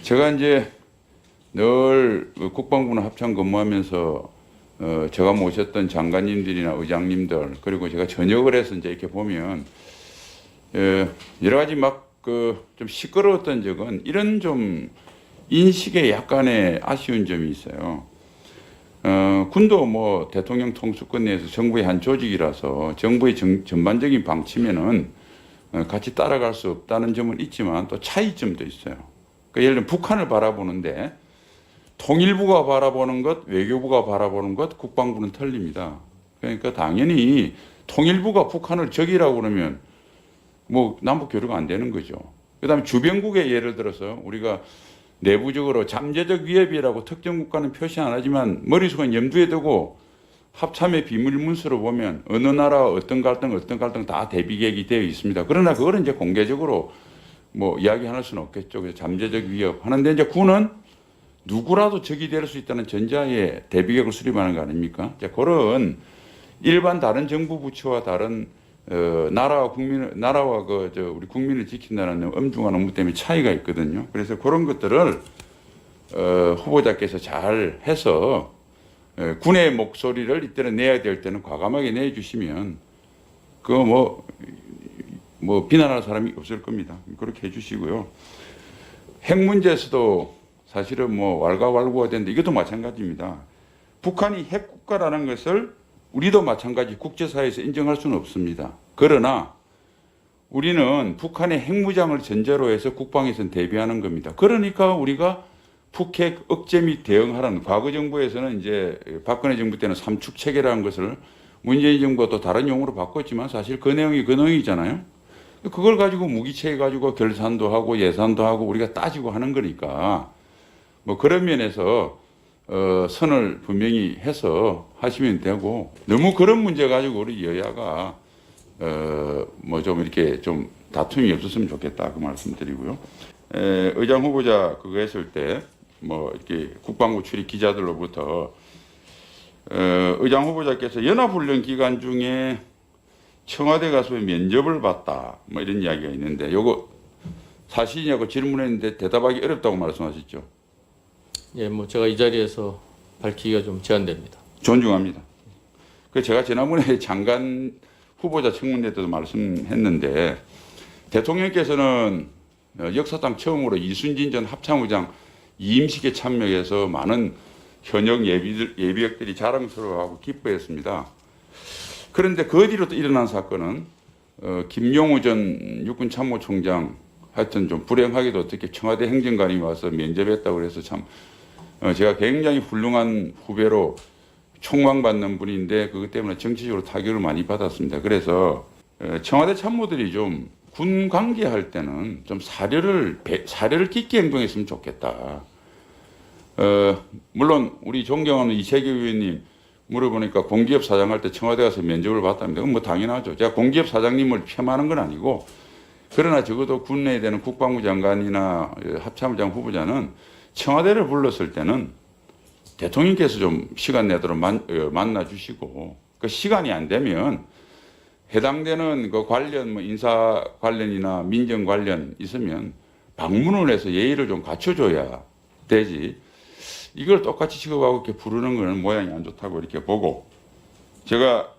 제가 이제 늘 국방부나 합참 근무하면서 제가 모셨던 장관님들이나 의장님들 그리고 제가 전역을 해서 이제 이렇게 보면 여러 가지 막 좀 시끄러웠던 적은 이런 좀 인식에 약간의 아쉬운 점이 있어요. 군도 뭐 대통령 통수권 내에서 정부의 한 조직이라서 정부의 전반적인 방침에는 같이 따라갈 수 없다는 점은 있지만 또 차이점도 있어요. 그러니까 예를 들면 북한을 바라보는데 통일부가 바라보는 것, 외교부가 바라보는 것, 국방부는 틀립니다. 그러니까 당연히 통일부가 북한을 적이라고 그러면 뭐 남북 교류가 안 되는 거죠. 그다음에 주변국의 예를 들어서 우리가 내부적으로 잠재적 위협이라고 특정 국가는 표시 안 하지만 머릿속은 염두에 두고 합참의 비밀 문서로 보면 어느 나라와 어떤 갈등 다 대비 계획이 되어 있습니다. 그러나 그거는 이제 공개적으로 뭐 이야기할 수는 없겠죠. 그래서 잠재적 위협 하는데 이제 군은 누구라도 적이 될 수 있다는 전자에 대비 계획을 수립하는 거 아닙니까? 자, 그런 일반 다른 정부 부처와 다른 나라와 우리 국민을 지킨다는 엄중한 업무 때문에 차이가 있거든요. 그래서 그런 것들을 후보자께서 잘 해서 군의 목소리를 이때는 내야 될 때는 과감하게 내주시면 그거 뭐 비난할 사람이 없을 겁니다. 그렇게 해주시고요. 핵 문제에서도 사실은 뭐 왈가왈부가 되는데 이것도 마찬가지입니다. 북한이 핵 국가라는 것을 우리도 마찬가지 국제사회에서 인정할 수는 없습니다. 그러나 우리는 북한의 핵무장을 전제로 해서 국방에서는 대비하는 겁니다. 그러니까 우리가 북핵 억제 및 대응하라는 과거 정부에서는 이제 박근혜 정부 때는 삼축 체계라는 것을 문재인 정부가 또 다른 용어로 바꿨지만 사실 그 내용이 그 내용이잖아요. 그걸 가지고 무기체계 가지고 결산도 하고 예산도 하고 우리가 따지고 하는 거니까 뭐 그런 면에서 선을 분명히 해서 하시면 되고 너무 그런 문제 가지고 우리 여야가 뭐 좀 이렇게 좀 다툼이 없었으면 좋겠다 그 말씀드리고요. 의장 후보자 그거 했을 때 뭐 이렇게 국방부 출입 기자들로부터 의장 후보자께서 연합훈련 기간 중에 청와대 가서 면접을 받다 뭐 이런 이야기가 있는데 요거 사실이냐고 질문했는데 대답하기 어렵다고 말씀하셨죠. 예, 뭐 제가 이 자리에서 밝히기가 좀 제한됩니다. 존중합니다. 그 제가 지난번에 장관 후보자 청문회 때도 말씀했는데 대통령께서는 역사상 처음으로 이순신 전 합참의장 이임식에 참여해서 많은 현역 예비역들이 자랑스러워하고 기뻐했습니다. 그런데 그 뒤로 또 일어난 사건은 김용우 전 육군참모총장 하여튼 좀 불행하게도 어떻게 청와대 행정관이 와서 면접했다고 그래서 참 제가 굉장히 훌륭한 후배로 총망받는 분인데 그것 때문에 정치적으로 타격을 많이 받았습니다. 그래서 청와대 참모들이 좀 군 관계할 때는 좀 사려를 깊게 행동했으면 좋겠다. 물론 우리 존경하는 이채규 의원님 물어보니까 공기업 사장할 때 청와대 가서 면접을 받답니다. 그건 뭐 당연하죠. 제가 공기업 사장님을 폄하하는 건 아니고 그러나 적어도 군내에 되는 국방부 장관이나 합참의장 후보자는 청와대를 불렀을 때는 대통령께서 좀 시간 내도록 만나 주시고 그 시간이 안 되면 해당되는 그 관련 뭐 인사 관련이나 민정 관련 있으면 방문을 해서 예의를 좀 갖춰줘야 되지. 이걸 똑같이 취급하고 이렇게 부르는 거는 모양이 안 좋다고 이렇게 보고 제가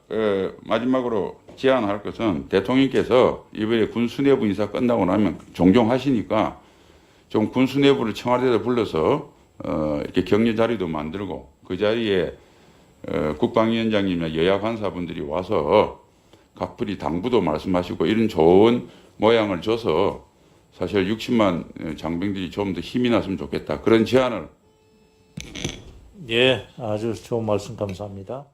마지막으로 제안할 것은 대통령께서 이번에 군 수뇌부 인사 끝나고 나면 종종 하시니까 좀 군 수뇌부를 청와대에 불러서 이렇게 격려 자리도 만들고 그 자리에 국방위원장님이나 여야 관사분들이 와서 각별히 당부도 말씀하시고 이런 좋은 모양을 줘서 사실 60만 장병들이 좀 더 힘이 났으면 좋겠다. 그런 제안을. 예, 아주 좋은 말씀 감사합니다.